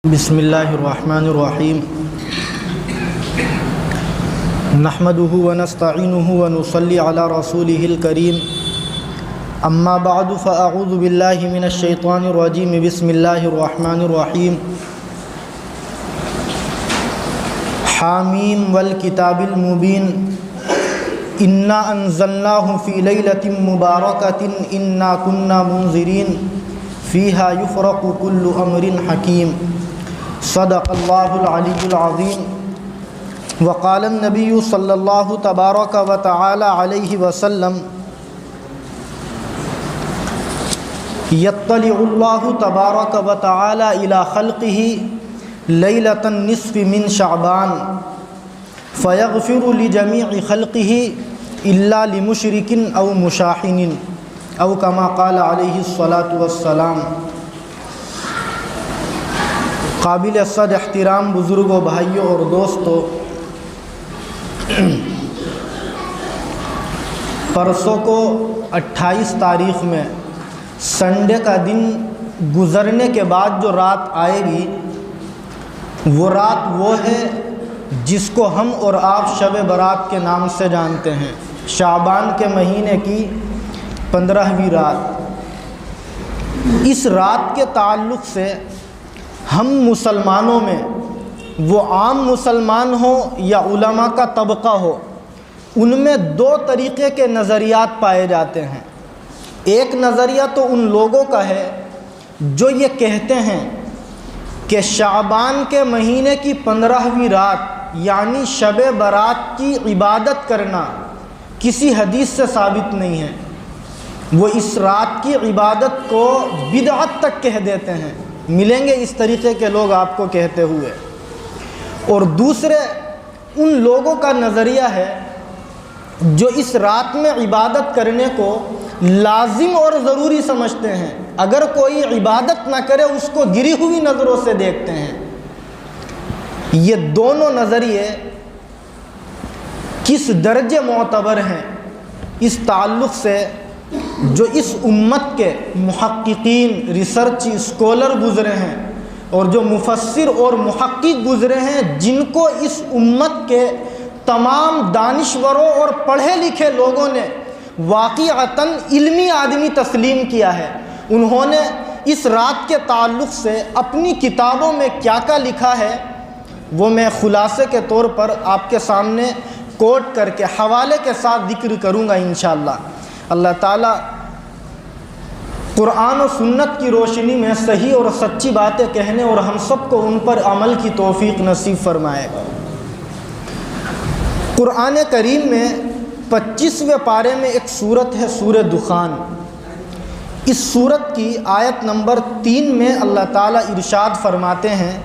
بسم اللہ الرحمن الرحیم نحمده ونستعینه ونصلی علی رسوله الکریم اما بعد فاعوذ باللہ من الشیطان الرجیم بسم اللہ الرحمن الرحیم حامیم والکتاب المبین انا انزلناہ فی لیلۃ مبارکۃ انا کنا منذرین فیہا یفرق کل امر حکیم صدق اللہ العلی العظیم وقال النبی صلی اللہ تبارک و تعالی علیہ وسلم یطلع اللہ تبارک و تعالی الی خلقہ لیلۃ النصف من شعبان فیغفر لجمیع خلقہ الا لمشرک او مشاحن او کما قال علیہ الصلاۃ والسلام۔ قابل صد احترام بزرگوں، بھائیوں اور دوستوں، پرسوں کو 28 تاریخ میں سنڈے کا دن گزرنے کے بعد جو رات آئے گی وہ رات وہ ہے جس کو ہم اور آپ شب برات کے نام سے جانتے ہیں، شعبان کے مہینے کی 15ویں رات۔ اس رات کے تعلق سے ہم مسلمانوں میں، وہ عام مسلمان ہو یا علماء کا طبقہ ہو، ان میں دو طریقے کے نظریات پائے جاتے ہیں۔ ایک نظریہ تو ان لوگوں کا ہے جو یہ کہتے ہیں کہ شعبان کے مہینے کی 15ویں رات یعنی شب برات کی عبادت کرنا کسی حدیث سے ثابت نہیں ہے، وہ اس رات کی عبادت کو بدعت تک کہہ دیتے ہیں۔ ملیں گے اس طریقے کے لوگ آپ کو کہتے ہوئے۔ اور دوسرے ان لوگوں کا نظریہ ہے جو اس رات میں عبادت کرنے کو لازم اور ضروری سمجھتے ہیں، اگر کوئی عبادت نہ کرے اس کو گری ہوئی نظروں سے دیکھتے ہیں۔ یہ دونوں نظریے کس درجے معتبر ہیں اس تعلق سے جو اس امت کے محققین، ریسرچ اسکولر گزرے ہیں اور جو مفسر اور محقق گزرے ہیں، جن کو اس امت کے تمام دانشوروں اور پڑھے لکھے لوگوں نے واقعتاً علمی آدمی تسلیم کیا ہے، انہوں نے اس رات کے تعلق سے اپنی کتابوں میں کیا کیا لکھا ہے وہ میں خلاصے کے طور پر آپ کے سامنے کوٹ کر کے حوالے کے ساتھ ذکر کروں گا انشاءاللہ۔ اللہ تعالیٰ قرآن و سنت کی روشنی میں صحیح اور سچی باتیں کہنے اور ہم سب کو ان پر عمل کی توفیق نصیب فرمائے گا۔ قرآن کریم میں 25ویں پارے میں ایک سورت ہے سورہ دخان۔ اس سورت کی آیت نمبر 3 میں اللہ تعالیٰ ارشاد فرماتے ہیں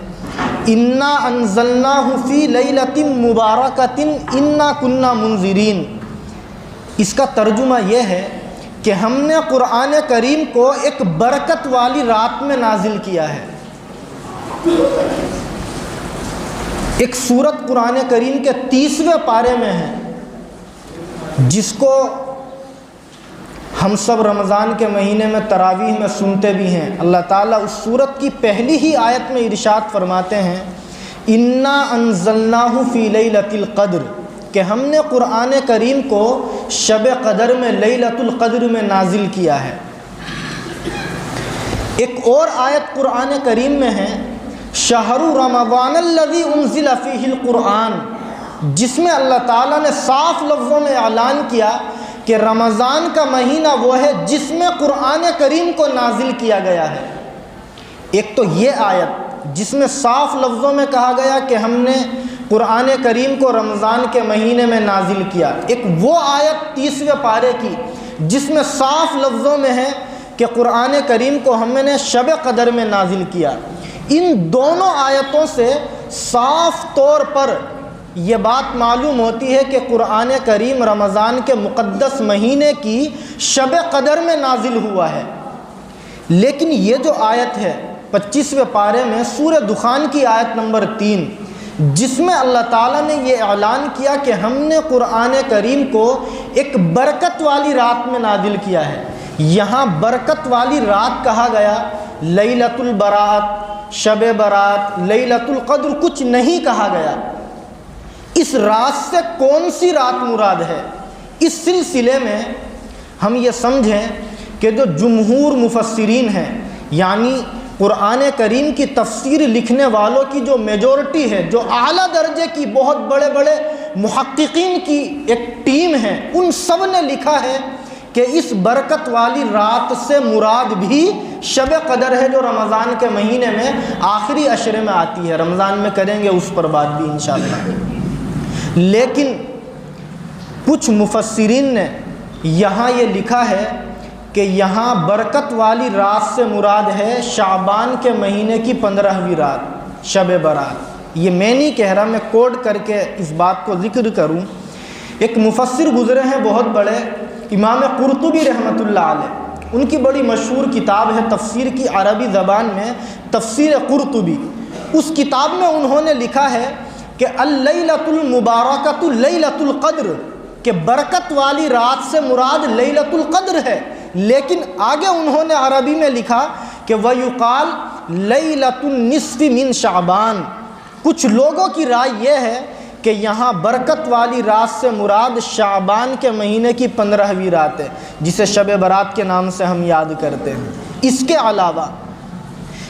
انا انزلناہ فی لیلۃ مبارکۃ انا کنا منذرین۔ اس کا ترجمہ یہ ہے کہ ہم نے قرآن کریم کو ایک برکت والی رات میں نازل کیا ہے۔ ایک سورت قرآن کریم کے 30ویں پارے میں ہے جس کو ہم سب رمضان کے مہینے میں تراویح میں سنتے بھی ہیں۔ اللہ تعالیٰ اس سورت کی پہلی ہی آیت میں ارشاد فرماتے ہیں انا انزلناہ فی لیلۃ القدر، کہ ہم نے قرآن کریم کو شب قدر میں، لیلۃ القدر میں نازل کیا ہے۔ ایک اور آیت قرآن کریم میں ہے شہر رمضان الذی انزل فیہ القرآن، جس میں اللہ تعالیٰ نے صاف لفظوں میں اعلان کیا کہ رمضان کا مہینہ وہ ہے جس میں قرآن کریم کو نازل کیا گیا ہے۔ ایک تو یہ آیت جس میں صاف لفظوں میں کہا گیا کہ ہم نے قرآن کریم کو رمضان کے مہینے میں نازل کیا، ایک وہ آیت 30ویں پارے کی جس میں صاف لفظوں میں ہے کہ قرآن کریم کو ہم نے شب قدر میں نازل کیا۔ ان دونوں آیتوں سے صاف طور پر یہ بات معلوم ہوتی ہے کہ قرآن کریم رمضان کے مقدس مہینے کی شب قدر میں نازل ہوا ہے۔ لیکن یہ جو آیت ہے 25ویں پارے میں سورہ دخان کی آیت نمبر 3، جس میں اللہ تعالیٰ نے یہ اعلان کیا کہ ہم نے قرآن کریم کو ایک برکت والی رات میں نازل کیا ہے، یہاں برکت والی رات کہا گیا لیلۃ البراۃ، شب برات، لیلۃ القدر کچھ نہیں کہا گیا۔ اس رات سے کون سی رات مراد ہے؟ اس سلسلے میں ہم یہ سمجھیں کہ جو جمہور مفسرین ہیں، یعنی قرآن کریم کی تفسیر لکھنے والوں کی جو میجورٹی ہے، جو اعلیٰ درجے کی بہت بڑے بڑے محققین کی ایک ٹیم ہے، ان سب نے لکھا ہے کہ اس برکت والی رات سے مراد بھی شب قدر ہے، جو رمضان کے مہینے میں آخری عشرے میں آتی ہے۔ رمضان میں کریں گے اس پر بات بھی انشاءاللہ۔ لیکن کچھ مفسرین نے یہاں یہ لکھا ہے کہ یہاں برکت والی رات سے مراد ہے شعبان کے مہینے کی 15ویں رات، شب برات۔ یہ میں نہیں کہہ رہا، میں کوڈ کر کے اس بات کو ذکر کروں۔ ایک مفسر گزرے ہیں بہت بڑے، امام قرطبی رحمۃ اللہ علیہ، ان کی بڑی مشہور کتاب ہے تفسیر کی عربی زبان میں، تفسیر قرطبی۔ اس کتاب میں انہوں نے لکھا ہے کہ اللیلۃ المبارکۃ لیلۃ القدر، کہ برکت والی رات سے مراد لیلۃ القدر ہے۔ لیکن آگے انہوں نے عربی میں لکھا کہ وَيُقَالْ لیلۃ النصف من شعبان۔ کچھ لوگوں کی رائے یہ ہے کہ یہاں برکت والی رات سے مراد شعبان کے مہینے کی 15ویں رات ہے، جسے شب برات کے نام سے ہم یاد کرتے ہیں۔ اس کے علاوہ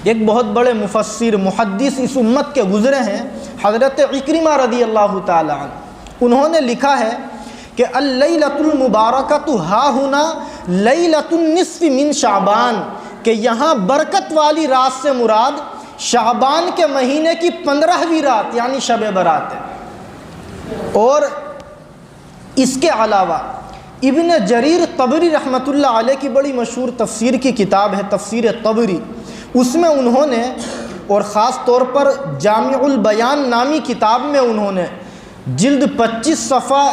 ایک بہت بڑے مفسر محدث اس امت کے گزرے ہیں، حضرت عکرمہ رضی اللہ تعالی عنہ، انہوں نے لکھا ہے کہ اللیلۃ المبارکۃ ہا ہنا لیلۃ النصف من شعبان، کہ یہاں برکت والی رات سے مراد شعبان کے مہینے کی 15ویں رات یعنی شب برات ہے۔ اور اس کے علاوہ ابن جریر طبری رحمۃ اللہ علیہ کی بڑی مشہور تفسیر کی کتاب ہے تفسیر طبری، اس میں انہوں نے، اور خاص طور پر جامع البیان نامی کتاب میں انہوں نے جلد 25 صفحہ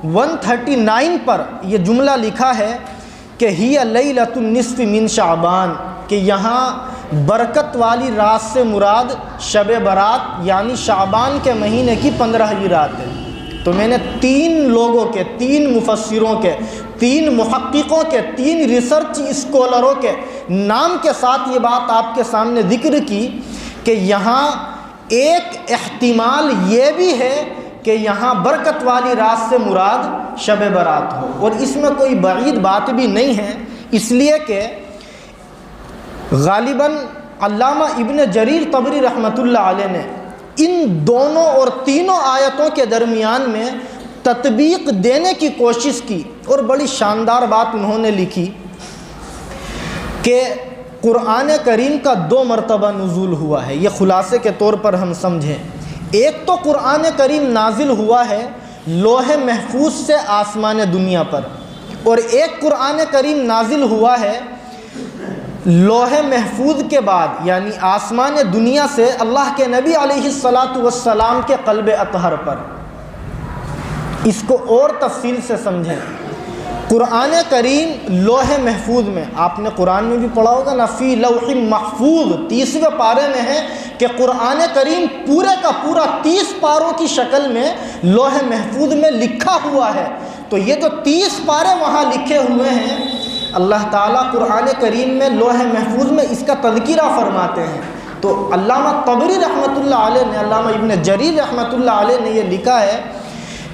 139 پر یہ جملہ لکھا ہے کہ ہی لیلۃ النصف من شعبان، کہ یہاں برکت والی رات سے مراد شب برات یعنی شعبان کے مہینے کی 15ویں رات ہے۔ تو میں نے 3 لوگوں کے، 3 مفسروں کے، 3 محققوں کے، 3 ریسرچ اسکالروں کے نام کے ساتھ یہ بات آپ کے سامنے ذکر کی کہ یہاں ایک احتمال یہ بھی ہے کہ یہاں برکت والی رات سے مراد شب برات ہو، اور اس میں کوئی بعید بات بھی نہیں ہے، اس لیے کہ غالباً علامہ ابن جریر طبری رحمۃ اللہ علیہ نے ان دونوں اور تینوں آیتوں کے درمیان میں تطبیق دینے کی کوشش کی، اور بڑی شاندار بات انہوں نے لکھی کہ قرآن کریم کا 2 مرتبہ نزول ہوا ہے۔ یہ خلاصے کے طور پر ہم سمجھیں، ایک تو قرآن کریم نازل ہوا ہے لوح محفوظ سے آسمان دنیا پر، اور ایک قرآن کریم نازل ہوا ہے لوح محفوظ کے بعد یعنی آسمان دنیا سے اللہ کے نبی علیہ السلام کے قلب اطہر پر۔ اس کو اور تفصیل سے سمجھیں، قرآن کریم لوح محفوظ میں، آپ نے قرآن میں بھی پڑھا ہوگا نا، فی لوح محفوظ 30ویں پارے میں ہے کہ قرآن کریم پورے کا پورا 30 پاروں کی شکل میں لوح محفوظ میں لکھا ہوا ہے۔ تو یہ جو 30 پارے وہاں لکھے ہوئے ہیں، اللہ تعالیٰ قرآن کریم میں لوح محفوظ میں اس کا تذکرہ فرماتے ہیں۔ تو علامہ طبری رحمۃ اللہ علیہ نے، علامہ ابن جریر رحمۃ اللہ علیہ نے یہ لکھا ہے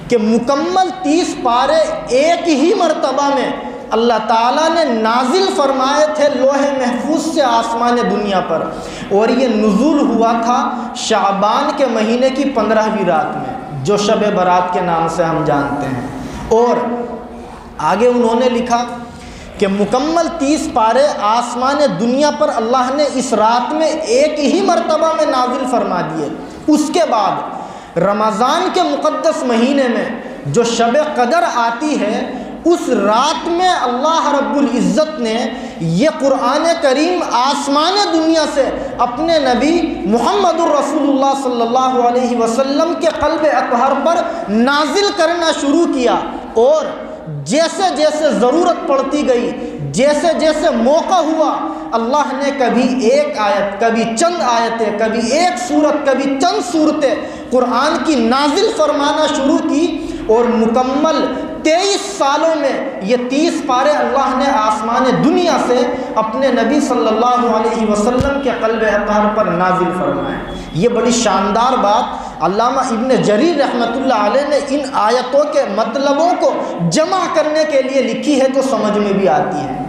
کہ مکمل 30 پارے ایک ہی مرتبہ میں اللہ تعالیٰ نے نازل فرمائے تھے لوح محفوظ سے آسمان دنیا پر، اور یہ نزول ہوا تھا شعبان کے مہینے کی 15ویں رات میں، جو شب برات کے نام سے ہم جانتے ہیں۔ اور آگے انہوں نے لکھا کہ مکمل 30 پارے آسمان دنیا پر اللہ نے اس رات میں ایک ہی مرتبہ میں نازل فرما دیے۔ اس کے بعد رمضان کے مقدس مہینے میں جو شب قدر آتی ہے، اس رات میں اللہ رب العزت نے یہ قرآن کریم آسمان دنیا سے اپنے نبی محمد الرسول اللہ صلی اللہ علیہ وسلم کے قلب اطہر پر نازل کرنا شروع کیا، اور جیسے جیسے ضرورت پڑتی گئی، جیسے جیسے موقع ہوا، اللہ نے کبھی ایک آیت، کبھی چند آیتیں، کبھی ایک سورت، کبھی چند سورتیں قرآن کی نازل فرمانا شروع کی، اور مکمل 23 سالوں میں یہ 30 پارے اللہ نے آسمان دنیا سے اپنے نبی صلی اللہ علیہ وسلم کے قلب اطہر پر نازل فرمائے۔ یہ بڑی شاندار بات علامہ ابن جریر رحمۃ اللہ علیہ نے ان آیتوں کے مطلبوں کو جمع کرنے کے لیے لکھی ہے، تو سمجھ میں بھی آتی ہے۔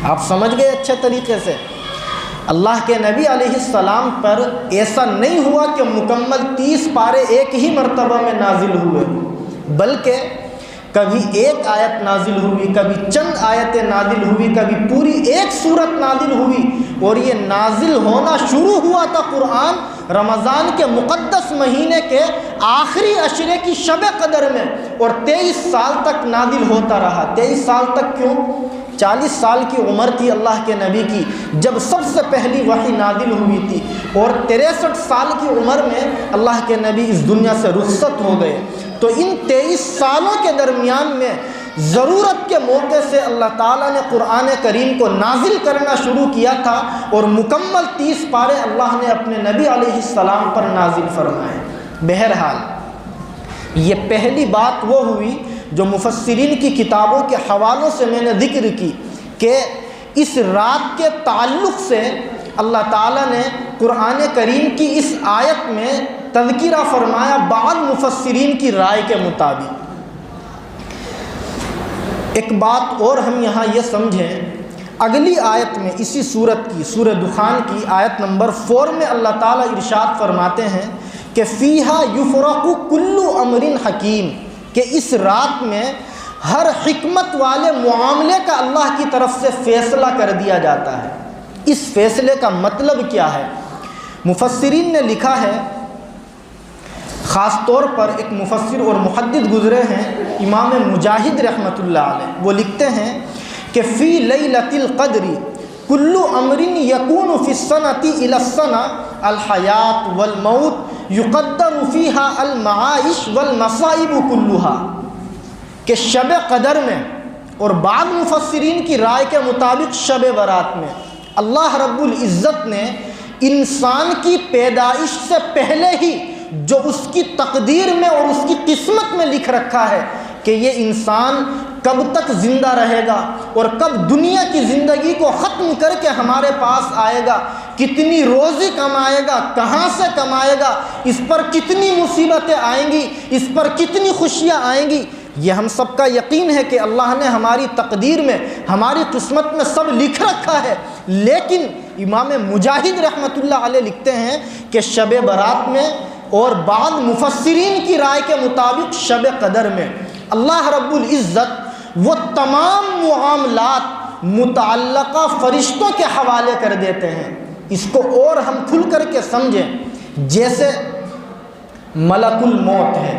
آپ سمجھ گئے اچھے طریقے سے؟ اللہ کے نبی علیہ السلام پر ایسا نہیں ہوا کہ مکمل 30 پارے ایک ہی مرتبہ میں نازل ہوئے، بلکہ کبھی ایک آیت نازل ہوئی، کبھی چند آیتیں نازل ہوئی، کبھی پوری ایک سورت نازل ہوئی، اور یہ نازل ہونا شروع ہوا تھا قرآن رمضان کے مقدس مہینے کے آخری عشرے کی شب قدر میں، اور 23 سال تک نازل ہوتا رہا۔ 23 سال تک کیوں؟ 40 سال کی عمر تھی اللہ کے نبی کی جب سب سے پہلی وحی نازل ہوئی تھی، اور 63 سال کی عمر میں اللہ کے نبی اس دنیا سے رخصت ہو گئے۔ تو ان 23 سالوں کے درمیان میں ضرورت کے موقع سے اللہ تعالیٰ نے قرآن کریم کو نازل کرنا شروع کیا تھا، اور مکمل 30 پارے اللہ نے اپنے نبی علیہ السلام پر نازل فرمائے۔ بہرحال یہ پہلی بات وہ ہوئی جو مفسرین کی کتابوں کے حوالوں سے میں نے ذکر کی کہ اس رات کے تعلق سے اللہ تعالیٰ نے قرآن کریم کی اس آیت میں تذکرہ فرمایا بعض مفسرین کی رائے کے مطابق۔ ایک بات اور ہم یہاں یہ سمجھیں، اگلی آیت میں اسی سورت کی سورہ دخان کی آیت نمبر 4 میں اللہ تعالیٰ ارشاد فرماتے ہیں کہ فیہا یفرق کل امر حکیم، کہ اس رات میں ہر حکمت والے معاملے کا اللہ کی طرف سے فیصلہ کر دیا جاتا ہے۔ اس فیصلے کا مطلب کیا ہے؟ مفسرین نے لکھا ہے، خاص طور پر ایک مفسر اور محدث گزرے ہیں امام مجاہد رحمۃ اللہ علیہ، وہ لکھتے ہیں کہ فی لیلۃ القدر کل امر یکون فی السنۃ الی السنہ الحیات والموت یقدر فیہا المعائش والمصائب کلھا، کہ شب قدر میں اور بعض مفسرین کی رائے کے مطابق شب برات میں اللہ رب العزت نے انسان کی پیدائش سے پہلے ہی جو اس کی تقدیر میں اور اس کی قسمت میں لکھ رکھا ہے کہ یہ انسان کب تک زندہ رہے گا اور کب دنیا کی زندگی کو ختم کر کے ہمارے پاس آئے گا، کتنی روزی کمائے گا، کہاں سے کمائے گا، اس پر کتنی مصیبتیں آئیں گی، اس پر کتنی خوشیاں آئیں گی، یہ ہم سب کا یقین ہے کہ اللہ نے ہماری تقدیر میں ہماری قسمت میں سب لکھ رکھا ہے۔ لیکن امام مجاہد رحمۃ اللہ علیہ لکھتے ہیں کہ شب برات میں اور بعض مفسرین کی رائے کے مطابق شب قدر میں اللہ رب العزت وہ تمام معاملات متعلقہ فرشتوں کے حوالے کر دیتے ہیں۔ اس کو اور ہم کھل کر کے سمجھیں، جیسے ملک الموت ہے،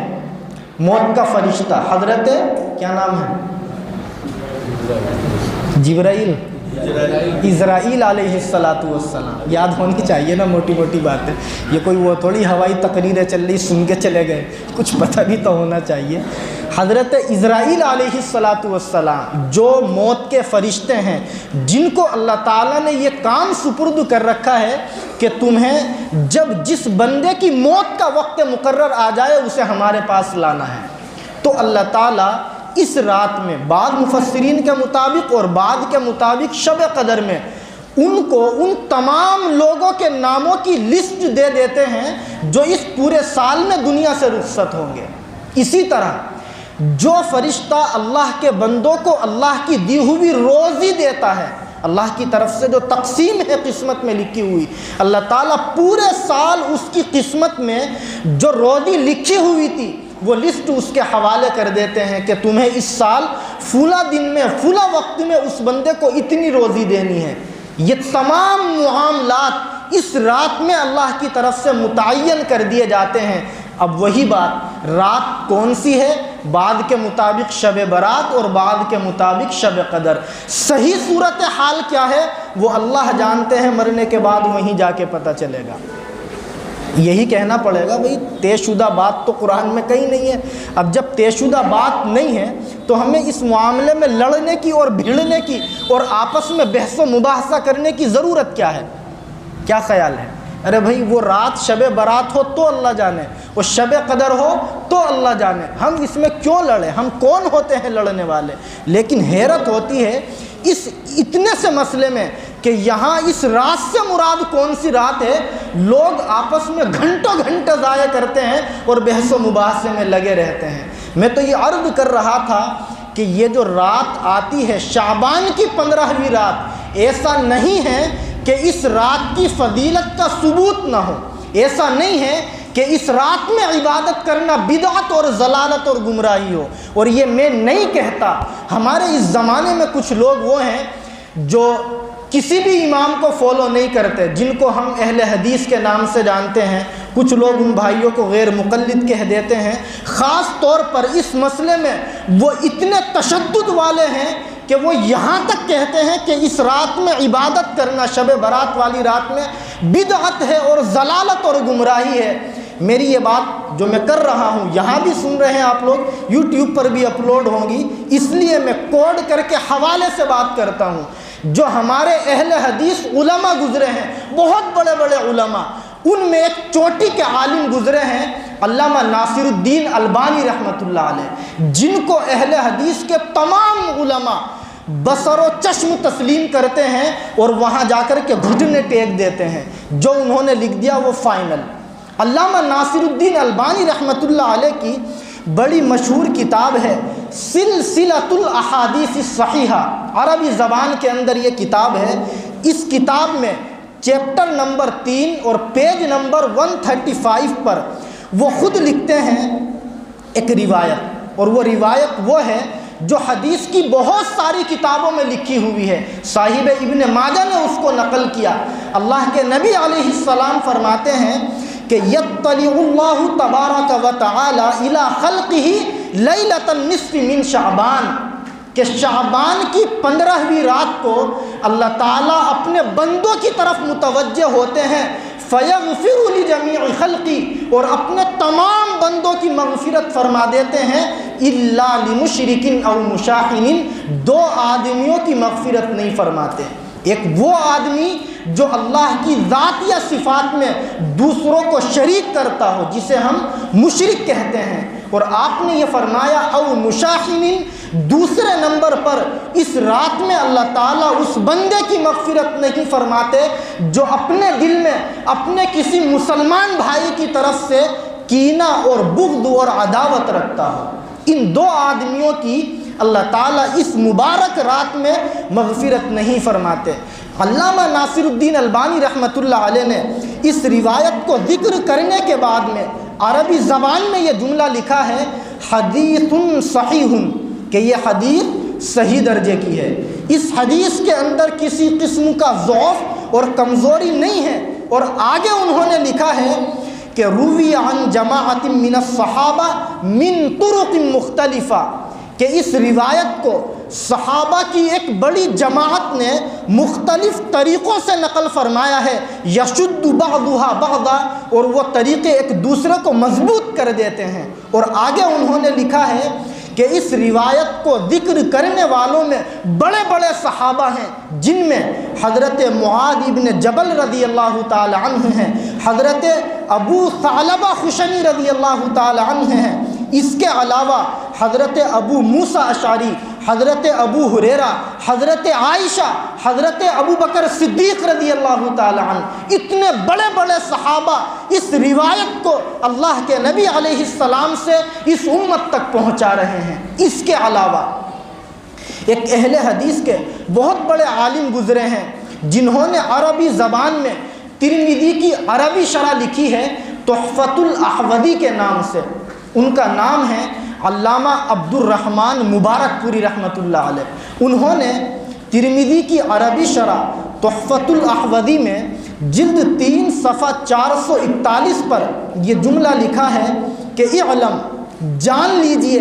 موت کا فرشتہ حضرت کیا نام ہے؟ جبرائیل، اسرائیل علیہ السلام، یاد ہونی چاہیے نا، موٹی موٹی بات ہے، یہ کوئی وہ تھوڑی ہوائی تقریریں چل رہی سن کے چلے گئے، کچھ پتہ بھی تو ہونا چاہیے۔ حضرت اسرائیل علیہ السلام جو موت کے فرشتے ہیں، جن کو اللہ تعالیٰ نے یہ کام سپرد کر رکھا ہے کہ تمہیں جب جس بندے کی موت کا وقت مقرر آ جائے اسے ہمارے پاس لانا ہے، تو اللہ تعالیٰ اس رات میں بعض مفسرین کے مطابق اور بعض کے مطابق شب قدر میں ان کو ان تمام لوگوں کے ناموں کی لسٹ دے دیتے ہیں جو اس پورے سال میں دنیا سے رخصت ہوں گے۔ اسی طرح جو فرشتہ اللہ کے بندوں کو اللہ کی دی ہوئی روزی دیتا ہے، اللہ کی طرف سے جو تقسیم ہے قسمت میں لکھی ہوئی، اللہ تعالیٰ پورے سال اس کی قسمت میں جو روزی لکھی ہوئی تھی وہ لسٹ اس کے حوالے کر دیتے ہیں کہ تمہیں اس سال فلاں دن میں فلاں وقت میں اس بندے کو اتنی روزی دینی ہے۔ یہ تمام معاملات اس رات میں اللہ کی طرف سے متعین کر دیے جاتے ہیں۔ اب وہی بات، رات کون سی ہے؟ بعض کے مطابق شب برات اور بعض کے مطابق شب قدر۔ صحیح صورتحال کیا ہے وہ اللہ جانتے ہیں، مرنے کے بعد وہیں جا کے پتہ چلے گا۔ یہی کہنا پڑے گا بھئی طے شدہ بات تو قرآن میں کہیں نہیں ہے۔ اب جب طے شدہ بات نہیں ہے تو ہمیں اس معاملے میں لڑنے کی اور بھیڑنے کی اور آپس میں بحث و مباحثہ کرنے کی ضرورت کیا ہے؟ کیا خیال ہے؟ ارے بھائی وہ رات شب برات ہو تو اللہ جانے، وہ شب قدر ہو تو اللہ جانے، ہم اس میں کیوں لڑیں؟ ہم کون ہوتے ہیں لڑنے والے؟ لیکن حیرت ہوتی ہے اس اتنے سے مسئلے میں کہ یہاں اس رات سے مراد کون سی رات ہے، لوگ آپس میں گھنٹوں گھنٹے ضائع کرتے ہیں اور بحث و مباحثے میں لگے رہتے ہیں۔ میں تو یہ عرض کر رہا تھا کہ یہ جو رات آتی ہے شعبان کی 15ویں رات، ایسا نہیں ہے کہ اس رات کی فضیلت کا ثبوت نہ ہو، ایسا نہیں ہے کہ اس رات میں عبادت کرنا بدعت اور ضلالت اور گمراہی ہو۔ اور یہ میں نہیں کہتا، ہمارے اس زمانے میں کچھ لوگ وہ ہیں جو کسی بھی امام کو فالو نہیں کرتے، جن کو ہم اہل حدیث کے نام سے جانتے ہیں، کچھ لوگ ان بھائیوں کو غیر مقلد کہہ دیتے ہیں۔ خاص طور پر اس مسئلے میں وہ اتنے تشدد والے ہیں کہ وہ یہاں تک کہتے ہیں کہ اس رات میں عبادت کرنا شب برات والی رات میں بدعت ہے اور ضلالت اور گمراہی ہے۔ میری یہ بات جو میں کر رہا ہوں یہاں بھی سن رہے ہیں آپ لوگ، یوٹیوب پر بھی اپلوڈ ہوں گی، اس لیے میں کوڈ کر کے حوالے سے بات کرتا ہوں۔ جو ہمارے اہل حدیث علماء گزرے ہیں، بہت بڑے بڑے علماء، ان میں ایک چوٹی کے عالم گزرے ہیں علامہ ناصر الدین البانی رحمۃ اللہ علیہ، جن کو اہل حدیث کے تمام علماء بصر و چشم تسلیم کرتے ہیں اور وہاں جا کر کے گھٹنے ٹیک دیتے ہیں، جو انہوں نے لکھ دیا وہ فائنل۔ علامہ ناصر الدین البانی رحمۃ اللہ علیہ کی بڑی مشہور کتاب ہے سلسلۃ الاحادیث الصحیحہ، عربی زبان کے اندر یہ کتاب ہے۔ اس کتاب میں چیپٹر نمبر 3 اور پیج نمبر 135 پر وہ خود لکھتے ہیں ایک روایت، اور وہ روایت وہ ہے جو حدیث کی بہت ساری کتابوں میں لکھی ہوئی ہے، صاحب ابن ماجہ نے اس کو نقل کیا۔ اللہ کے نبی علیہ السلام فرماتے ہیں کہ یطلع اللہ تبارک و تعالی الی خلقہ لیلۃ النصف من شعبان، کہ شعبان کی 15ویں رات کو اللہ تعالیٰ اپنے بندوں کی طرف متوجہ ہوتے ہیں، فیغفر لجمیع خلقی، اور اپنے تمام بندوں کی مغفرت فرما دیتے ہیں، الا لمشرک او مشاحن، 2 آدمیوں کی مغفرت نہیں فرماتے۔ ایک وہ آدمی جو اللہ کی ذات یا صفات میں دوسروں کو شریک کرتا ہو، جسے ہم مشرک کہتے ہیں، اور آپ نے یہ فرمایا او مشاحن، دوسرے نمبر پر اس رات میں اللہ تعالیٰ اس بندے کی مغفرت نہیں فرماتے جو اپنے دل میں اپنے کسی مسلمان بھائی کی طرف سے کینہ اور بغض اور عداوت رکھتا ہو۔ ان 2 آدمیوں کی اللہ تعالیٰ اس مبارک رات میں مغفرت نہیں فرماتے۔ علامہ ناصر الدین البانی رحمۃ اللہ علیہ نے اس روایت کو ذکر کرنے کے بعد میں عربی زبان میں یہ جملہ لکھا ہے حدیث صحیح، کہ یہ حدیث صحیح درجے کی ہے، اس حدیث کے اندر کسی قسم کا ضعف اور کمزوری نہیں ہے۔ اور آگے انہوں نے لکھا ہے کہ روی عن جماعت من الصحابہ من طرق مختلفہ، کہ اس روایت کو صحابہ کی ایک بڑی جماعت نے مختلف طریقوں سے نقل فرمایا ہے، یشد بعضها بعضا، اور وہ طریقے ایک دوسرے کو مضبوط کر دیتے ہیں۔ اور آگے انہوں نے لکھا ہے کہ اس روایت کو ذکر کرنے والوں میں بڑے بڑے صحابہ ہیں، جن میں حضرت معاذ ابن جبل رضی اللہ تعالی عنہ ہیں، حضرت ابو ثعلبہ خشنی رضی اللہ تعالی عنہ ہیں، اس کے علاوہ حضرت ابو موسیٰ اشعری، حضرت ابو ہریرہ، حضرت عائشہ، حضرت ابو بکر صدیق رضی اللہ تعالی عنہ، اتنے بڑے بڑے صحابہ اس روایت کو اللہ کے نبی علیہ السلام سے اس امت تک پہنچا رہے ہیں۔ اس کے علاوہ ایک اہل حدیث کے بہت بڑے عالم گزرے ہیں جنہوں نے عربی زبان میں ترمذی کی عربی شرح لکھی ہے تحفۃ الاحوذی کے نام سے۔ ان کا نام ہے علامہ عبد الرحمن مبارک پوری رحمۃ اللہ علیہ۔ انہوں نے ترمذی کی عربی شرح تحفۃ الاحوذی میں جلد 3 صفحہ 441 پر یہ جملہ لکھا ہے کہ اعلم، جان لیجئے،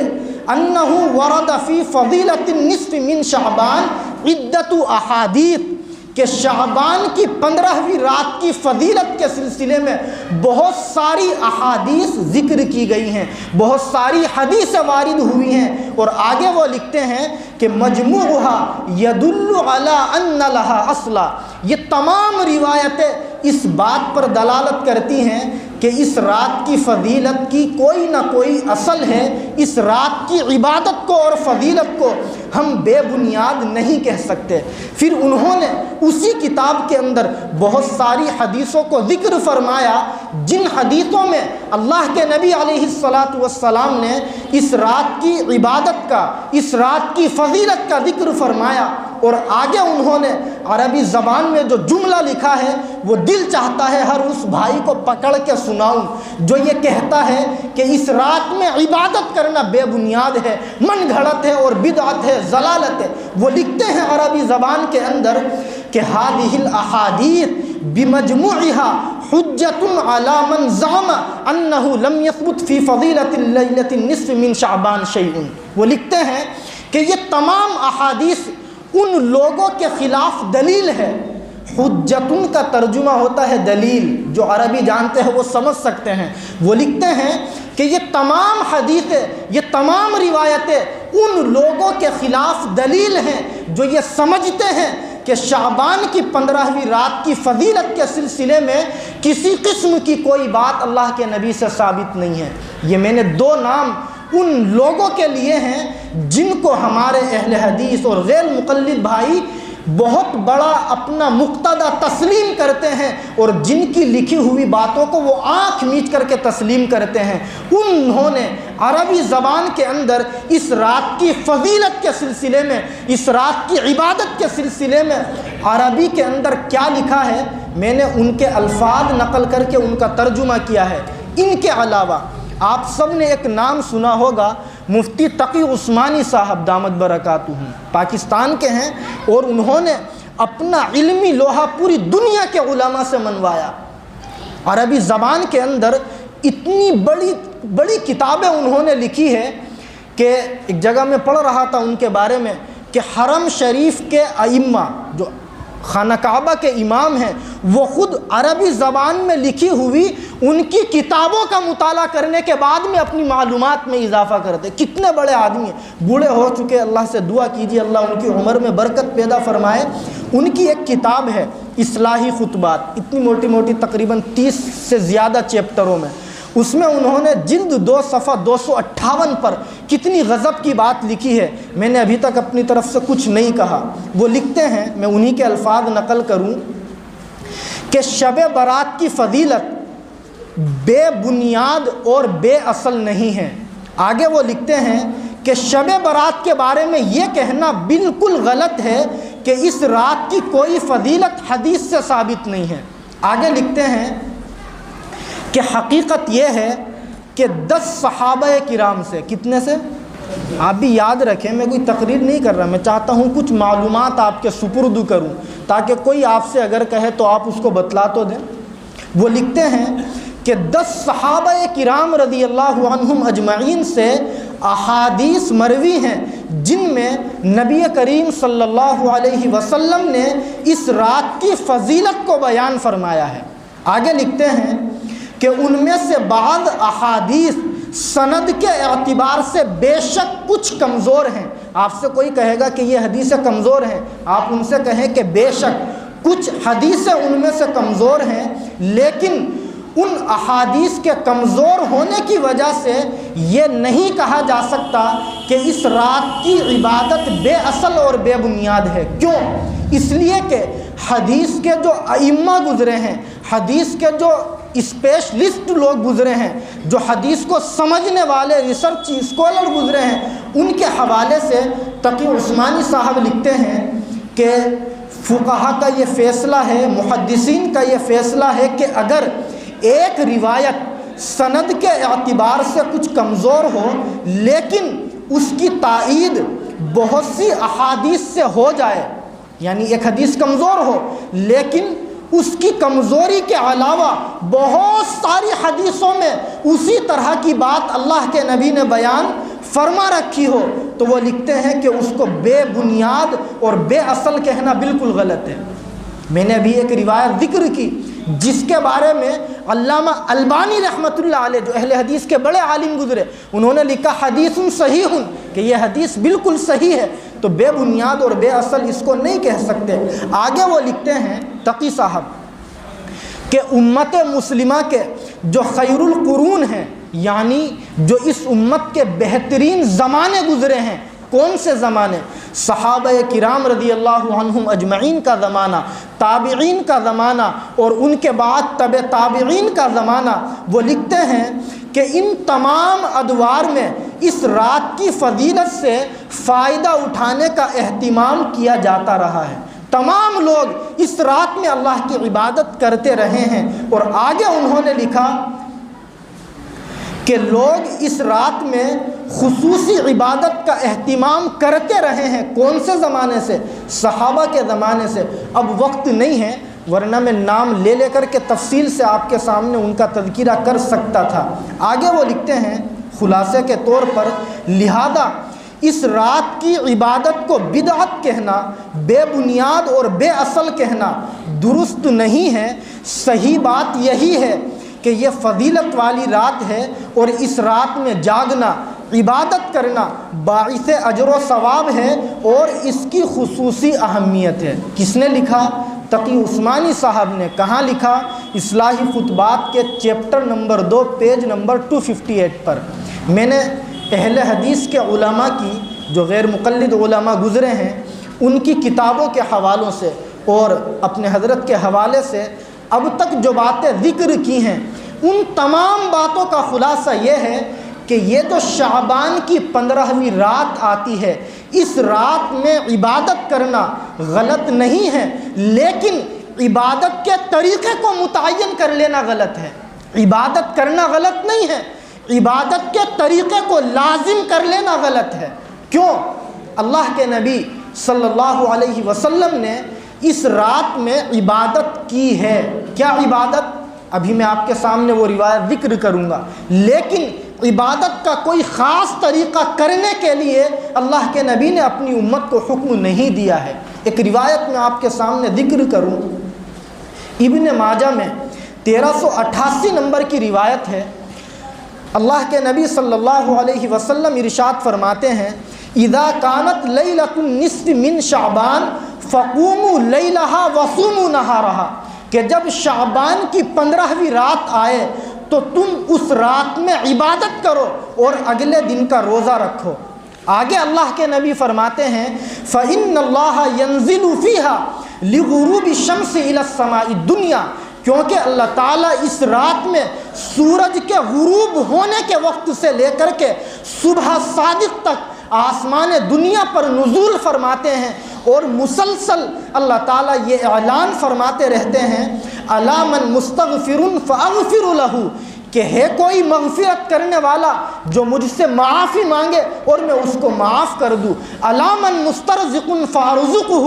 انہ ورد فی فضیلۃ النصف من شعبان عدۃ احادیث، کہ شعبان کی 15ویں رات کی فضیلت کے سلسلے میں بہت ساری احادیث ذکر کی گئی ہیں، بہت ساری حدیث وارد ہوئی ہیں۔ اور آگے وہ لکھتے ہیں کہ مجموعها يدل على ان لها اصلا، یہ تمام روایتیں اس بات پر دلالت کرتی ہیں کہ اس رات کی فضیلت کی کوئی نہ کوئی اصل ہے، اس رات کی عبادت کو اور فضیلت کو ہم بے بنیاد نہیں کہہ سکتے۔ پھر انہوں نے اسی کتاب کے اندر بہت ساری حدیثوں کو ذکر فرمایا، جن حدیثوں میں اللہ کے نبی علیہ السلام نے اس رات کی عبادت کا، اس رات کی فضیلت کا ذکر فرمایا، اور آگے انہوں نے عربی زبان میں جو جملہ لکھا ہے وہ دل چاہتا ہے ہر اس بھائی کو پکڑ کے سناؤں جو یہ کہتا ہے کہ اس رات میں عبادت کرنا بے بنیاد ہے، من گھڑت ہے اور بدعت ہے، ضلالت ہے۔ وہ لکھتے ہیں عربی زبان کے اندر کہ هذه الاحادیث بمجموعها حجت علی من زعم انه لم يثبت في فضیلۃ الليلۃ النصف من شعبان شیء۔ وہ لکھتے ہیں کہ یہ تمام احادیث ان لوگوں کے خلاف دلیل ہے۔ حجتن کا ترجمہ ہوتا ہے دلیل، جو عربی جانتے ہیں وہ سمجھ سکتے ہیں۔ وہ لکھتے ہیں کہ یہ تمام حدیثیں، یہ تمام روایتیں ان لوگوں کے خلاف دلیل ہیں جو یہ سمجھتے ہیں کہ شعبان کی 15ویں رات کی فضیلت کے سلسلے میں کسی قسم کی کوئی بات اللہ کے نبی سے ثابت نہیں ہے۔ یہ میں نے دو نام ان لوگوں کے لیے ہیں جن کو ہمارے اہل حدیث اور غیر مقلد بھائی بہت بڑا اپنا مقتدی تسلیم کرتے ہیں، اور جن کی لکھی ہوئی باتوں کو وہ آنکھ میچ کر کے تسلیم کرتے ہیں۔ انہوں نے عربی زبان کے اندر اس رات کی فضیلت کے سلسلے میں، اس رات کی عبادت کے سلسلے میں عربی کے اندر کیا لکھا ہے، میں نے ان کے الفاظ نقل کر کے ان کا ترجمہ کیا ہے۔ ان کے علاوہ آپ سب نے ایک نام سنا ہوگا، مفتی تقی عثمانی صاحب دامت برکاتہم، پاکستان کے ہیں، اور انہوں نے اپنا علمی لوہا پوری دنیا کے علماء سے منوایا۔ عربی زبان کے اندر اتنی بڑی کتابیں انہوں نے لکھی ہے کہ ایک جگہ میں پڑھ رہا تھا ان کے بارے میں کہ حرم شریف کے ائمہ جو خانہ کعبہ کے امام ہیں وہ خود عربی زبان میں لکھی ہوئی ان کی کتابوں کا مطالعہ کرنے کے بعد میں اپنی معلومات میں اضافہ کرتے۔ کتنے بڑے آدمی ہیں، بوڑھے ہو چکے، اللہ سے دعا کیجیے اللہ ان کی عمر میں برکت پیدا فرمائے۔ ان کی ایک کتاب ہے اصلاحی خطبات، اتنی موٹی موٹی، تقریباً 30 سے زیادہ چیپٹروں میں، اس میں انہوں نے جلد 2 صفحہ 258 پر کتنی غضب کی بات لکھی ہے۔ میں نے ابھی تک اپنی طرف سے کچھ نہیں کہا۔ وہ لکھتے ہیں، میں انہی کے الفاظ نقل کروں کہ شب برات کی فضیلت بے بنیاد اور بے اصل نہیں ہے۔ آگے وہ لکھتے ہیں کہ شب برات کے بارے میں یہ کہنا بالکل غلط ہے کہ اس رات کی کوئی فضیلت حدیث سے ثابت نہیں ہے۔ آگے لکھتے ہیں کہ حقیقت یہ ہے کہ 10 صحابہ کرام سے، کتنے سے؟ آپ بھی یاد رکھیں، میں کوئی تقریر نہیں کر رہا، میں چاہتا ہوں کچھ معلومات آپ کے سپرد کروں تاکہ کوئی آپ سے اگر کہے تو آپ اس کو بتلا تو دیں۔ وہ لکھتے ہیں کہ 10 صحابہ کرام رضی اللہ عنہم اجمعین سے احادیث مروی ہیں جن میں نبی کریم صلی اللہ علیہ وسلم نے اس رات کی فضیلت کو بیان فرمایا ہے۔ آگے لکھتے ہیں کہ ان میں سے بعض احادیث سند کے اعتبار سے بے شک کچھ کمزور ہیں۔ آپ سے کوئی کہے گا کہ یہ حدیثیں کمزور ہیں، آپ ان سے کہیں کہ بے شک کچھ حدیثیں ان میں سے کمزور ہیں، لیکن ان احادیث کے کمزور ہونے کی وجہ سے یہ نہیں کہا جا سکتا کہ اس رات کی عبادت بے اصل اور بے بنیاد ہے۔ کیوں؟ اس لیے کہ حدیث کے جو ائمہ گزرے ہیں، حدیث کے جو اسپیشلسٹ لوگ گزرے ہیں، جو حدیث کو سمجھنے والے ریسرچ اسکالر گزرے ہیں، ان کے حوالے سے تقی عثمانی صاحب لکھتے ہیں کہ فقہا کا یہ فیصلہ ہے، محدثین کا یہ فیصلہ ہے کہ اگر ایک روایت سند کے اعتبار سے کچھ کمزور ہو لیکن اس کی تائید بہت سی احادیث سے ہو جائے، یعنی ایک حدیث کمزور ہو لیکن اس کی کمزوری کے علاوہ بہت ساری حدیثوں میں اسی طرح کی بات اللہ کے نبی نے بیان فرما رکھی ہو، تو وہ لکھتے ہیں کہ اس کو بے بنیاد اور بے اصل کہنا بالکل غلط ہے۔ میں نے ابھی ایک روایت ذکر کی جس کے بارے میں علامہ البانی رحمۃ اللہ علیہ جو اہل حدیث کے بڑے عالم گزرے، انہوں نے لکھا حدیث صحیح کہ یہ حدیث بالکل صحیح ہے، تو بے بنیاد اور بے اصل اس کو نہیں کہہ سکتے۔ آگے وہ لکھتے ہیں تقی صاحب کہ امت مسلمہ کے جو خیر القرون ہیں، یعنی جو اس امت کے بہترین زمانے گزرے ہیں، کون سے زمانے؟ صحابہ کرام رضی اللہ عنہم اجمعین کا زمانہ، تابعین کا زمانہ، اور ان کے بعد تبع تابعین کا زمانہ۔ وہ لکھتے ہیں کہ ان تمام ادوار میں اس رات کی فضیلت سے فائدہ اٹھانے کا اہتمام کیا جاتا رہا ہے۔ تمام لوگ اس رات میں اللہ کی عبادت کرتے رہے ہیں، اور آگے انہوں نے لکھا کہ لوگ اس رات میں خصوصی عبادت کا اہتمام کرتے رہے ہیں۔ کون سے زمانے سے؟ صحابہ کے زمانے سے۔ اب وقت نہیں ہے، ورنہ میں نام لے لے کر کے تفصیل سے آپ کے سامنے ان کا تذکرہ کر سکتا تھا۔ آگے وہ لکھتے ہیں خلاصے کے طور پر، لہذا اس رات کی عبادت کو بدعت کہنا، بے بنیاد اور بے اصل کہنا درست نہیں ہے۔ صحیح بات یہی ہے کہ یہ فضیلت والی رات ہے، اور اس رات میں جاگنا، عبادت کرنا باعث اجر و ثواب ہے، اور اس کی خصوصی اہمیت ہے۔ کس نے لکھا؟ تقی عثمانی صاحب نے۔ کہاں لکھا؟ اصلاحی خطبات کے چیپٹر نمبر 2 پیج نمبر 258 پر۔ میں نے اہل حدیث کے علماء کی، جو غیر مقلد علماء گزرے ہیں، ان کی کتابوں کے حوالوں سے اور اپنے حضرت کے حوالے سے اب تک جو باتیں ذکر کی ہیں، ان تمام باتوں کا خلاصہ یہ ہے کہ یہ تو شعبان کی 15ویں رات آتی ہے، اس رات میں عبادت کرنا غلط نہیں ہے، لیکن عبادت کے طریقے کو متعین کر لینا غلط ہے۔ عبادت کرنا غلط نہیں ہے، عبادت کے طریقے کو لازم کر لینا غلط ہے۔ کیوں؟ اللہ کے نبی صلی اللہ علیہ وسلم نے اس رات میں عبادت کی ہے۔ کیا عبادت؟ ابھی میں آپ کے سامنے وہ روایت ذکر کروں گا، لیکن عبادت کا کوئی خاص طریقہ کرنے کے لیے اللہ کے نبی نے اپنی امت کو حکم نہیں دیا ہے۔ ایک روایت میں آپ کے سامنے ذکر کروں، ابن ماجہ میں 1388 نمبر کی روایت ہے۔ اللہ کے نبی صلی اللہ علیہ وسلم ارشاد فرماتے ہیں، اذا کانت لیلۃ النصف من شعبان فقوموا لیلہا وصوموا نہارہا، کہ جب شعبان کی 15ویں رات آئے تو تم اس رات میں عبادت کرو اور اگلے دن کا روزہ رکھو۔ آگے اللہ کے نبی فرماتے ہیں، فإن اللہ ينزل فیہا لغروب الشمس الی السماء الدنیا، کیونکہ اللہ تعالیٰ اس رات میں سورج کے غروب ہونے کے وقت سے لے کر کے صبح صادق تک آسمان دنیا پر نزول فرماتے ہیں، اور مسلسل اللہ تعالیٰ یہ اعلان فرماتے رہتے ہیں، الا من مستغفر فاغفر لہ، کہ ہے کوئی مغفرت کرنے والا جو مجھ سے معافی مانگے اور میں اس کو معاف کر دوں، الا من مسترزق فارزقہ،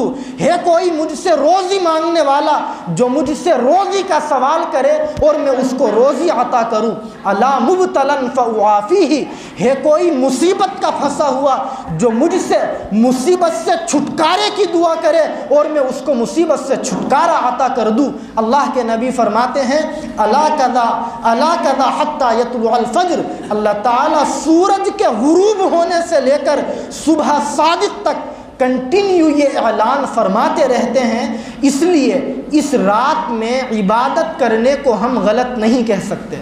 ہے کوئی مجھ سے روزی مانگنے والا جو مجھ سے روزی کا سوال کرے اور میں اس کو روزی عطا کروں، الا مبتلا فاعافیہ، ہے کوئی مصیبت کا پھنسا ہوا جو مجھ سے مصیبت سے چھٹکارے کی دعا کرے اور میں اس کو مصیبت سے چھٹکارا عطا کر دوں۔ اللہ کے نبی فرماتے ہیں، الا کذا الا کذا حتی یطلع الفجر، اللہ تعالیٰ سورج کے غروب ہونے سے لے کر صبح صادق تک کنٹینیو یہ اعلان فرماتے رہتے ہیں۔ اس لیے اس رات میں عبادت کرنے کو ہم غلط نہیں کہہ سکتے۔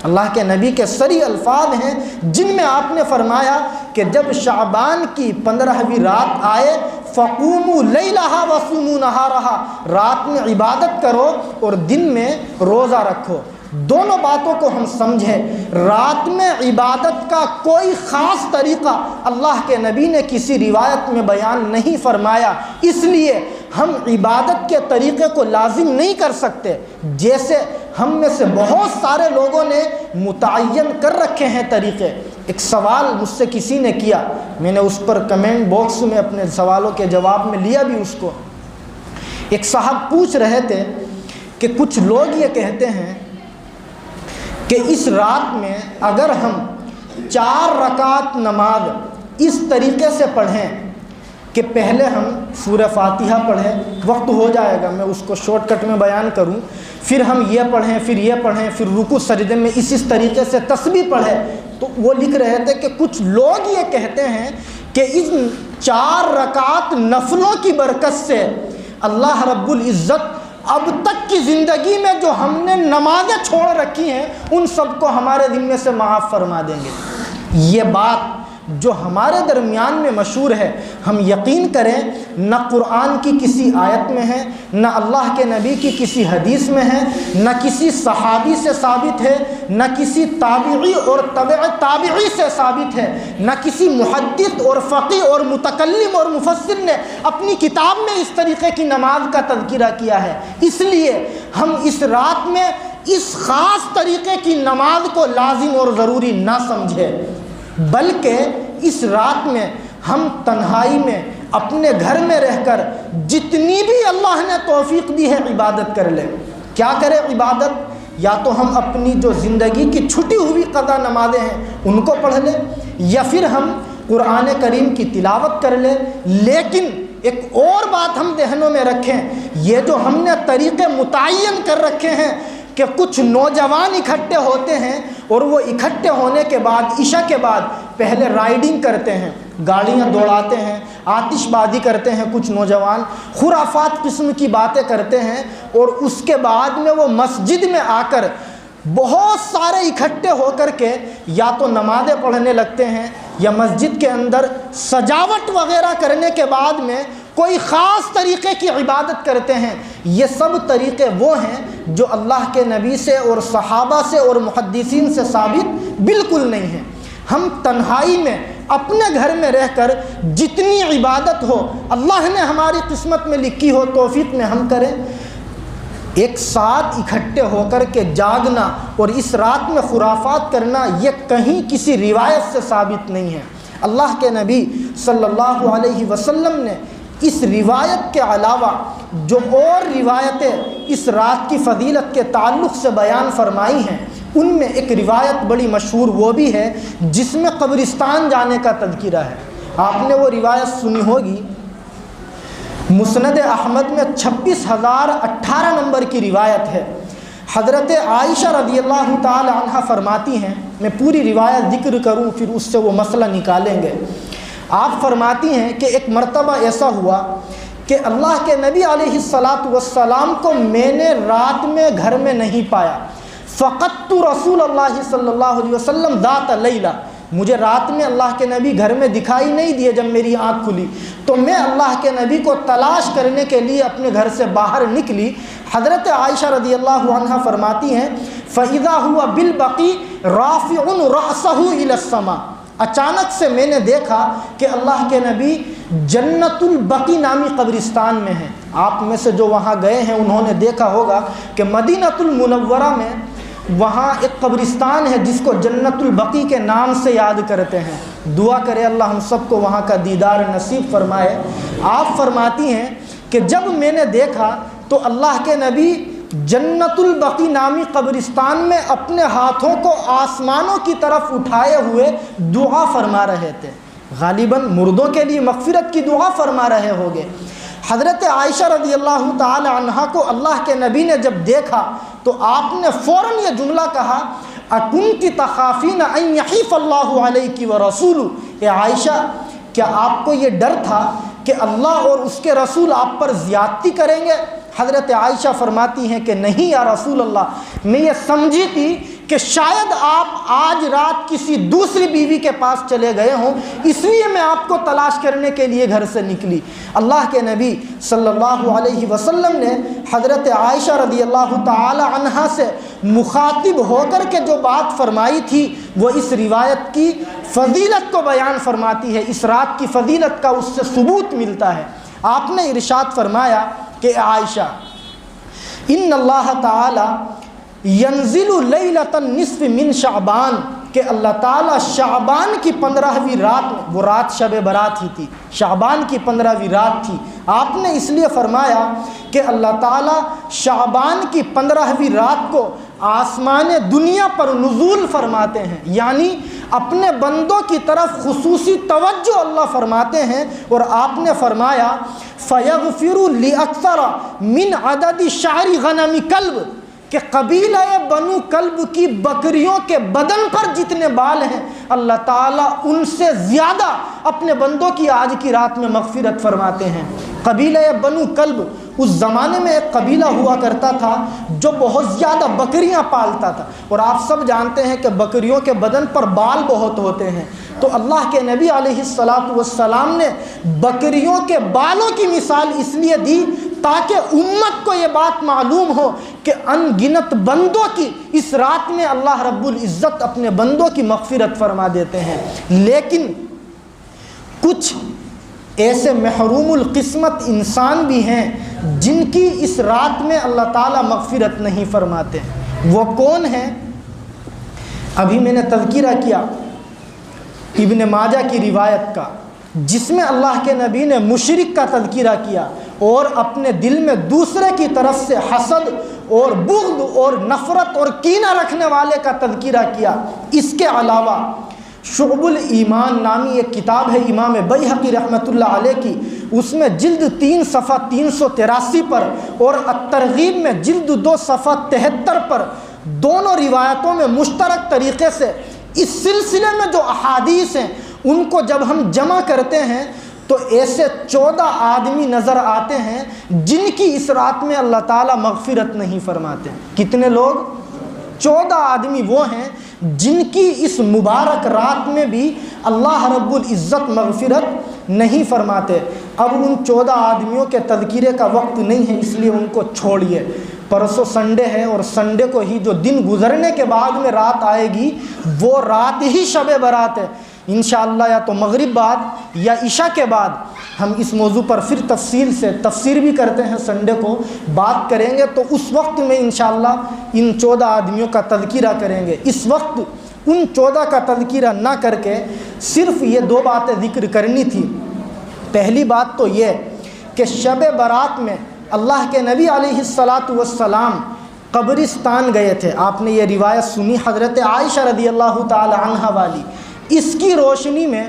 اللہ کے نبی کے صریح الفاظ ہیں جن میں آپ نے فرمایا کہ جب شعبان کی 15ویں رات آئے، فقوموا لیلہا وصوموا نہارہا، رات میں عبادت کرو اور دن میں روزہ رکھو۔ دونوں باتوں کو ہم سمجھیں، رات میں عبادت کا کوئی خاص طریقہ اللہ کے نبی نے کسی روایت میں بیان نہیں فرمایا، اس لیے ہم عبادت کے طریقے کو لازم نہیں کر سکتے، جیسے ہم میں سے بہت سارے لوگوں نے متعین کر رکھے ہیں طریقے۔ ایک سوال مجھ سے کسی نے کیا، میں نے اس پر کمنٹ باکس میں اپنے سوالوں کے جواب میں لیا بھی اس کو۔ ایک صاحب پوچھ رہے تھے کہ کچھ لوگ یہ کہتے ہیں کہ اس رات میں اگر ہم 4 رکعت نماز اس طریقے سے پڑھیں کہ پہلے ہم سورہ فاتحہ پڑھیں، وقت ہو جائے گا میں اس کو شارٹ کٹ میں بیان کروں، پھر ہم یہ پڑھیں، پھر یہ پڑھیں، پھر رکوع سجدے میں اس طریقے سے تسبیح پڑھیں، تو وہ لکھ رہے تھے کہ کچھ لوگ یہ کہتے ہیں کہ ان 4 رکعت نفلوں کی برکت سے اللہ رب العزت اب تک کی زندگی میں جو ہم نے نمازیں چھوڑ رکھی ہیں ان سب کو ہمارے ذمے سے معاف فرما دیں گے۔ یہ بات جو ہمارے درمیان میں مشہور ہے، ہم یقین کریں نہ قرآن کی کسی آیت میں ہے، نہ اللہ کے نبی کی کسی حدیث میں ہے، نہ کسی صحابی سے ثابت ہے، نہ کسی تابعی اور تبع تابعی سے ثابت ہے، نہ کسی محدث اور فقیہ اور متکلم اور مفسر نے اپنی کتاب میں اس طریقے کی نماز کا تذکرہ کیا ہے۔ اس لیے ہم اس رات میں اس خاص طریقے کی نماز کو لازم اور ضروری نہ سمجھیں، بلکہ اس رات میں ہم تنہائی میں اپنے گھر میں رہ کر جتنی بھی اللہ نے توفیق دی ہے عبادت کر لیں۔ کیا کرے عبادت؟ یا تو ہم اپنی جو زندگی کی چھٹی ہوئی قضا نمازیں ہیں ان کو پڑھ لیں، یا پھر ہم قرآن کریم کی تلاوت کر لیں۔ لیکن ایک اور بات ہم ذہنوں میں رکھیں، یہ جو ہم نے طریقے متعین کر رکھے ہیں کہ کچھ نوجوان اکٹھے ہوتے ہیں اور وہ اکٹھے ہونے کے بعد عشاء کے بعد پہلے رائڈنگ کرتے ہیں، گاڑیاں دوڑاتے ہیں، آتش بازی کرتے ہیں، کچھ نوجوان خرافات قسم کی باتیں کرتے ہیں، اور اس کے بعد میں وہ مسجد میں آ کر بہت سارے اکٹھے ہو کر کے یا تو نمازیں پڑھنے لگتے ہیں یا مسجد کے اندر سجاوٹ وغیرہ کرنے کے بعد میں کوئی خاص طریقے کی عبادت کرتے ہیں۔ یہ سب طریقے وہ ہیں جو اللہ کے نبی سے اور صحابہ سے اور محدثین سے ثابت بالکل نہیں ہیں۔ ہم تنہائی میں اپنے گھر میں رہ کر جتنی عبادت ہو اللہ نے ہماری قسمت میں لکھی ہو توفیق میں ہم کریں۔ ایک ساتھ اکٹھے ہو کر کے جاگنا اور اس رات میں خرافات کرنا یہ کہیں کسی روایت سے ثابت نہیں ہے۔ اللہ کے نبی صلی اللہ علیہ وسلم نے اس روایت کے علاوہ جو اور روایتیں اس رات کی فضیلت کے تعلق سے بیان فرمائی ہیں ان میں ایک روایت بڑی مشہور وہ بھی ہے جس میں قبرستان جانے کا تذکرہ ہے۔ آپ نے وہ روایت سنی ہوگی، مسند احمد میں 26,018 نمبر کی روایت ہے۔ حضرت عائشہ رضی اللہ تعالی عنہ فرماتی ہیں، میں پوری روایت ذکر کروں پھر اس سے وہ مسئلہ نکالیں گے۔ آپ فرماتی ہیں کہ ایک مرتبہ ایسا ہوا کہ اللہ کے نبی علیہ السلام کو میں نے رات میں گھر میں نہیں پایا، فقدت رسول اللہ صلی اللہ علیہ وسلم ذات لیلہ، مجھے رات میں اللہ کے نبی گھر میں دکھائی نہیں دیے۔ جب میری آنکھ کھلی تو میں اللہ کے نبی کو تلاش کرنے کے لیے اپنے گھر سے باہر نکلی۔ حضرت عائشہ رضی اللہ عنہ فرماتی ہیں فَإِذَا هُوَ بِالْبَقِيعِ رَافِعٌ رَأْسَهُ إِلَى السَّمَاءِ، اچانک سے میں نے دیکھا کہ اللہ کے نبی جنت البقیع نامی قبرستان میں ہیں۔ آپ میں سے جو وہاں گئے ہیں انہوں نے دیکھا ہوگا کہ مدینہ المنورہ میں وہاں ایک قبرستان ہے جس کو جنت البقیع کے نام سے یاد کرتے ہیں۔ دعا کرے اللہ ہم سب کو وہاں کا دیدار نصیب فرمائے۔ آپ فرماتی ہیں کہ جب میں نے دیکھا تو اللہ کے نبی جنت البقیع نامی قبرستان میں اپنے ہاتھوں کو آسمانوں کی طرف اٹھائے ہوئے دعا فرما رہے تھے، غالباً مردوں کے لیے مغفرت کی دعا فرما رہے ہوگے۔ حضرت عائشہ رضی اللہ تعالی عنہا کو اللہ کے نبی نے جب دیکھا تو آپ نے فوراً یہ جملہ کہا اَكُنْتِ تَخَافِينَ أَن يَحِيفَ اللَّهُ عَلَيْكِ وَرَسُولُهُ، اے عائشہ کیا آپ کو یہ ڈر تھا کہ اللہ اور اس کے رسول آپ پر زیادتی کریں گے؟ حضرت عائشہ فرماتی ہیں کہ نہیں یا رسول اللہ، میں یہ سمجھی تھی کہ شاید آپ آج رات کسی دوسری بیوی کے پاس چلے گئے ہوں، اس لیے میں آپ کو تلاش کرنے کے لیے گھر سے نکلی۔ اللہ کے نبی صلی اللہ علیہ وسلم نے حضرت عائشہ رضی اللہ تعالی عنہا سے مخاطب ہو کر کے جو بات فرمائی تھی وہ اس روایت کی فضیلت کو بیان فرماتی ہے، اس رات کی فضیلت کا اس سے ثبوت ملتا ہے۔ آپ نے ارشاد فرمایا کہ عائشہ ان اللہ تعالی ینزل لیلۃ النصف من شعبان، کہ اللہ تعالیٰ شعبان کی 15ویں رات میں، وہ رات شب برات ہی تھی، شعبان کی 15ویں رات تھی، آپ نے اس لیے فرمایا کہ اللہ تعالیٰ شعبان کی 15ویں رات کو آسمان دنیا پر نزول فرماتے ہیں، یعنی اپنے بندوں کی طرف خصوصی توجہ اللہ فرماتے ہیں۔ اور آپ نے فرمایا فَيَغْفِرُ لِأَكْثَرَ مِنْ عَدَدِ شَعْرِ غَنَمِ كَلْبٍ، کہ کہ قبیلہ بنو کلب کی بکریوں کے بدن پر جتنے بال ہیں اللہ تعالیٰ ان سے زیادہ اپنے بندوں کی آج کی رات میں مغفرت فرماتے ہیں۔ قبیلہ بنو کلب اس زمانے میں ایک قبیلہ ہوا کرتا تھا جو بہت زیادہ بکریاں پالتا تھا، اور آپ سب جانتے ہیں کہ بکریوں کے بدن پر بال بہت ہوتے ہیں، تو اللہ کے نبی علیہ السلام نے بکریوں کے بالوں کی مثال اس لیے دی تاکہ امت کو یہ بات معلوم ہو کہ ان گنت بندوں کی اس رات میں اللہ رب العزت اپنے بندوں کی مغفرت فرما دیتے ہیں۔ لیکن کچھ ایسے محروم القسمت انسان بھی ہیں جن کی اس رات میں اللہ تعالیٰ مغفرت نہیں فرماتے۔ وہ کون ہیں؟ ابھی میں نے تذکرہ کیا ابن ماجہ کی روایت کا، جس میں اللہ کے نبی نے مشرک کا تذکرہ کیا اور اپنے دل میں دوسرے کی طرف سے حسد اور بغض اور نفرت اور کینہ رکھنے والے کا تذکرہ کیا۔ اس کے علاوہ شعب الایمان نامی ایک کتاب ہے امام بیہقی رحمۃ اللہ علیہ کی، اس میں جلد 3 صفحہ 383 پر اور الترغیب میں جلد 2 صفحہ 73 پر دونوں روایتوں میں مشترک طریقے سے اس سلسلے میں جو احادیث ہیں ان کو جب ہم جمع کرتے ہیں تو ایسے 14 آدمی نظر آتے ہیں جن کی اس رات میں اللہ تعالیٰ مغفرت نہیں فرماتے۔ کتنے لوگ؟ 14 آدمی وہ ہیں جن کی اس مبارک رات میں بھی اللہ رب العزت مغفرت نہیں فرماتے۔ اب ان 14 آدمیوں کے تذکرے کا وقت نہیں ہے، اس لیے ان کو چھوڑیے، پرسوں سنڈے ہے اور سنڈے کو ہی جو دن گزرنے کے بعد میں رات آئے گی وہ رات ہی شب برات ہے۔ انشاءاللہ یا تو مغرب بعد یا عشاء کے بعد ہم اس موضوع پر پھر تفصیل سے تفسیر بھی کرتے ہیں، سنڈے کو بات کریں گے، تو اس وقت میں انشاءاللہ ان 14 آدمیوں کا تذکرہ کریں گے۔ اس وقت ان 14 کا تذکرہ نہ کر کے صرف یہ 2 باتیں ذکر کرنی تھی۔ پہلی بات تو یہ کہ شب برات میں اللہ کے نبی علیہ السلام قبرستان گئے تھے۔ آپ نے یہ روایت سنی حضرت عائشہ رضی اللہ تعالی عنہا والی۔ اس کی روشنی میں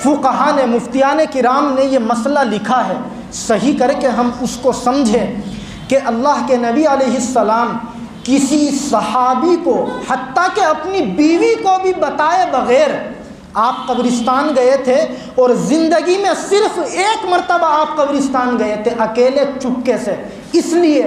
فقہا نے، مفتیان کرام نے یہ مسئلہ لکھا ہے، صحیح کر کے ہم اس کو سمجھیں کہ اللہ کے نبی علیہ السلام کسی صحابی کو حتیٰ کہ اپنی بیوی کو بھی بتائے بغیر آپ قبرستان گئے تھے، اور زندگی میں صرف 1 مرتبہ آپ قبرستان گئے تھے اکیلے چپکے سے۔ اس لیے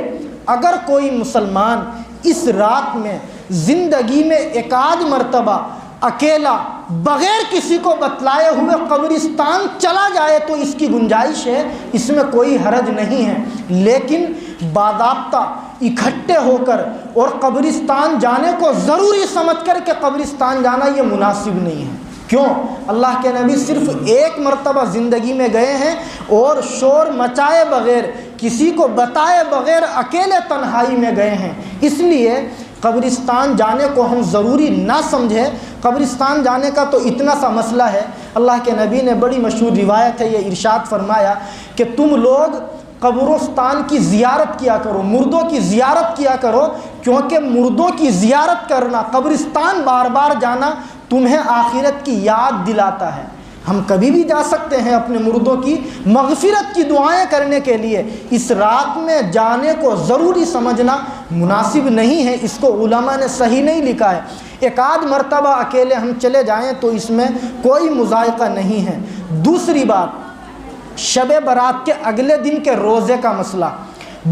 اگر کوئی مسلمان اس رات میں زندگی میں 1 مرتبہ اکیلا بغیر کسی کو بتلائے ہوئے قبرستان چلا جائے تو اس کی گنجائش ہے، اس میں کوئی حرج نہیں ہے، لیکن باضابطہ اکٹھے ہو کر اور قبرستان جانے کو ضروری سمجھ کر کہ قبرستان جانا یہ مناسب نہیں ہے۔ کیوں؟ اللہ کے نبی صرف 1 مرتبہ زندگی میں گئے ہیں اور شور مچائے بغیر، کسی کو بتائے بغیر اکیلے تنہائی میں گئے ہیں۔ اس لیے قبرستان جانے کو ہم ضروری نہ سمجھیں۔ قبرستان جانے کا تو اتنا سا مسئلہ ہے، اللہ کے نبی نے بڑی مشہور روایت ہے، یہ ارشاد فرمایا کہ تم لوگ قبرستان کی زیارت کیا کرو، مردوں کی زیارت کیا کرو، کیونکہ مردوں کی زیارت کرنا، قبرستان بار بار جانا تمہیں آخرت کی یاد دلاتا ہے۔ ہم کبھی بھی جا سکتے ہیں اپنے مردوں کی مغفرت کی دعائیں کرنے کے لیے، اس رات میں جانے کو ضروری سمجھنا مناسب نہیں ہے، اس کو علماء نے صحیح نہیں لکھا ہے۔ 1 مرتبہ اکیلے ہم چلے جائیں تو اس میں کوئی مذائقہ نہیں ہے۔ دوسری بات، شب برات کے اگلے دن کے روزے کا مسئلہ۔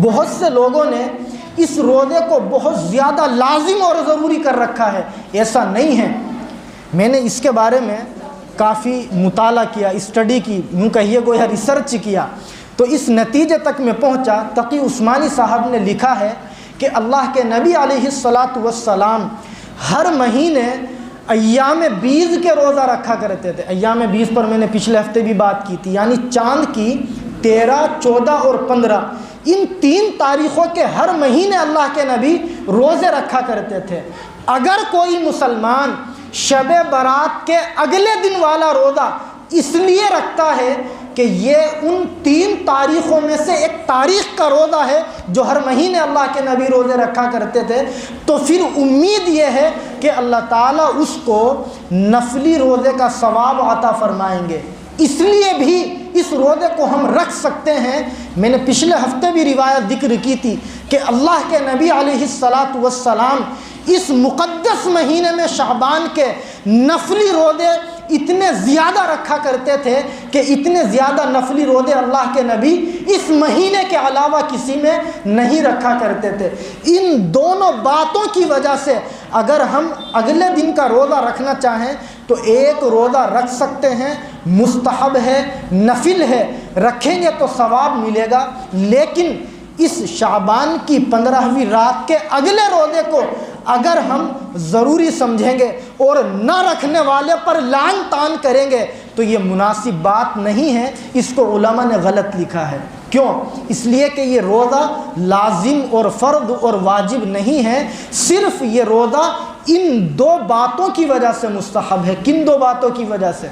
بہت سے لوگوں نے اس روزے کو بہت زیادہ لازم اور ضروری کر رکھا ہے، ایسا نہیں ہے۔ میں نے اس کے بارے میں کافی مطالعہ کیا، اسٹڈی کی، یوں کہیے گویا ریسرچ کیا، تو اس نتیجے تک میں پہنچا۔ تقی عثمانی صاحب نے لکھا ہے کہ اللہ کے نبی علیہ السلام ہر مہینے ایام بیض کے روزہ رکھا کرتے تھے۔ ایام بیض پر میں نے پچھلے ہفتے بھی بات کی تھی، یعنی چاند کی 13، 14 اور 15، ان 3 تاریخوں کے ہر مہینے اللہ کے نبی روزے رکھا کرتے تھے۔ اگر کوئی مسلمان شب برات کے اگلے دن والا روزہ اس لیے رکھتا ہے کہ یہ ان 3 تاریخوں میں سے ایک تاریخ کا روزہ ہے جو ہر مہینے اللہ کے نبی روزے رکھا کرتے تھے، تو پھر امید یہ ہے کہ اللہ تعالیٰ اس کو نفلی روزے کا ثواب عطا فرمائیں گے۔ اس لیے بھی اس روزے کو ہم رکھ سکتے ہیں۔ میں نے پچھلے ہفتے بھی روایت ذکر کی تھی کہ اللہ کے نبی علیہ الصلاۃ والسلام اس مقدس مہینے میں شعبان کے نفلی روزے اتنے زیادہ رکھا کرتے تھے کہ اتنے زیادہ نفلی روزے اللہ کے نبی اس مہینے کے علاوہ کسی میں نہیں رکھا کرتے تھے۔ ان دونوں باتوں کی وجہ سے اگر ہم اگلے دن کا روزہ رکھنا چاہیں تو ایک روزہ رکھ سکتے ہیں، مستحب ہے، نفل ہے، رکھیں گے تو ثواب ملے گا۔ لیکن اس شعبان کی 15ویں رات کے اگلے روزے کو اگر ہم ضروری سمجھیں گے اور نہ رکھنے والے پر لعن طعن کریں گے تو یہ مناسب بات نہیں ہے۔ اس کو علماء نے غلط لکھا ہے۔ کیوں؟ اس لیے کہ یہ روزہ لازم اور فرض اور واجب نہیں ہے، صرف یہ روزہ ان 2 باتوں کی وجہ سے مستحب ہے۔ کن 2 باتوں کی وجہ سے؟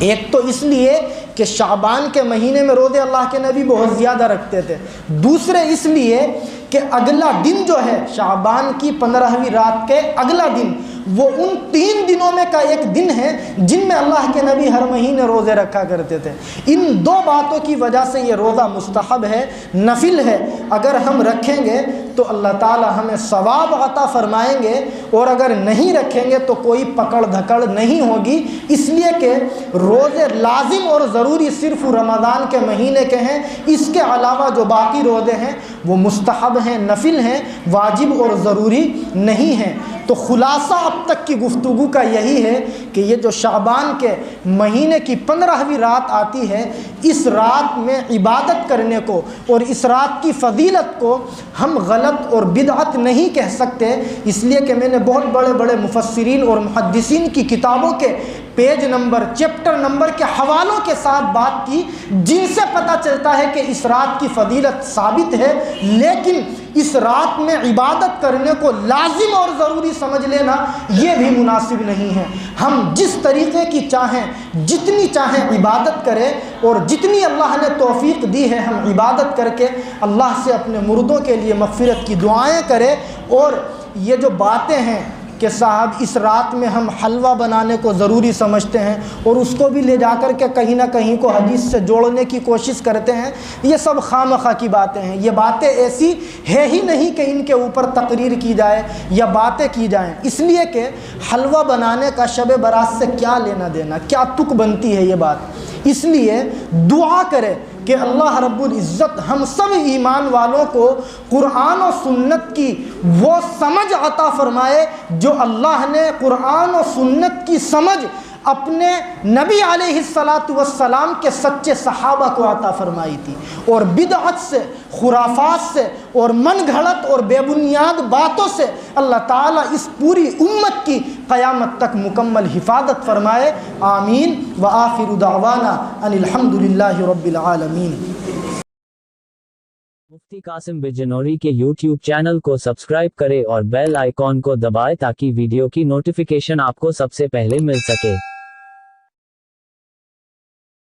ایک تو اس لیے کہ شعبان کے مہینے میں روزے اللہ کے نبی بہت زیادہ رکھتے تھے، دوسرے اس لیے کہ اگلا دن جو ہے شعبان کی 15ویں رات کے اگلا دن وہ ان 3 دنوں میں کا ایک دن ہے جن میں اللہ کے نبی ہر مہینے روزے رکھا کرتے تھے۔ ان 2 باتوں کی وجہ سے یہ روزہ مستحب ہے، نفل ہے۔ اگر ہم رکھیں گے تو اللہ تعالی ہمیں ثواب عطا فرمائیں گے، اور اگر نہیں رکھیں گے تو کوئی پکڑ دھکڑ نہیں ہوگی۔ اس لیے کہ روزے لازم اور ضروری صرف رمضان کے مہینے کے ہیں، اس کے علاوہ جو باقی روزے ہیں وہ مستحب ہیں، نفل ہیں، واجب اور ضروری نہیں ہیں۔ تو خلاصہ اب تک کی گفتگو کا یہی ہے کہ یہ جو شعبان کے مہینے کی 15ویں رات آتی ہے، اس رات میں عبادت کرنے کو اور اس رات کی فضیلت کو ہم غلط اور بدعت نہیں کہہ سکتے، اس لیے کہ میں نے بہت بڑے بڑے مفسرین اور محدثین کی کتابوں کے پیج نمبر، چیپٹر نمبر کے حوالوں کے ساتھ بات کی، جن سے پتہ چلتا ہے کہ اس رات کی فضیلت ثابت ہے، لیکن اس رات میں عبادت کرنے کو لازم اور ضروری سمجھ لینا یہ بھی مناسب نہیں ہے۔ ہم جس طریقے کی چاہیں، جتنی چاہیں عبادت کریں، اور جتنی اللہ نے توفیق دی ہے ہم عبادت کر کے اللہ سے اپنے مردوں کے لیے مغفرت کی دعائیں کریں۔ اور یہ جو باتیں ہیں کہ صاحب اس رات میں ہم حلوہ بنانے کو ضروری سمجھتے ہیں اور اس کو بھی لے جا کر کے کہیں نہ کہیں کو حدیث سے جوڑنے کی کوشش کرتے ہیں، یہ سب خواہ مخواہ کی باتیں ہیں۔ یہ باتیں ایسی ہے ہی نہیں کہ ان کے اوپر تقریر کی جائے یا باتیں کی جائیں، اس لیے کہ حلوہ بنانے کا شب برات سے کیا لینا دینا، کیا تک بنتی ہے یہ بات۔ اس لیے دعا کرے کہ اللہ رب العزت ہم سب ایمان والوں کو قرآن و سنت کی وہ سمجھ عطا فرمائے جو اللہ نے قرآن و سنت کی سمجھ اپنے نبی علیہ الصلاۃ والسلام کے سچے صحابہ کو عطا فرمائی تھی، اور بدعت سے، خرافات سے اور من گھڑت اور بے بنیاد باتوں سے اللہ تعالیٰ اس پوری امت کی قیامت تک مکمل حفاظت فرمائے۔ آمین۔ وآخر دعوانا ان الحمد للہ رب العالمین۔ مفتی قاسم بجنوری کے یوٹیوب چینل کو سبسکرائب کریں اور بیل آئیکن کو دبائیں تاکہ ویڈیو کی نوٹیفیکیشن آپ کو سب سے پہلے مل سکے۔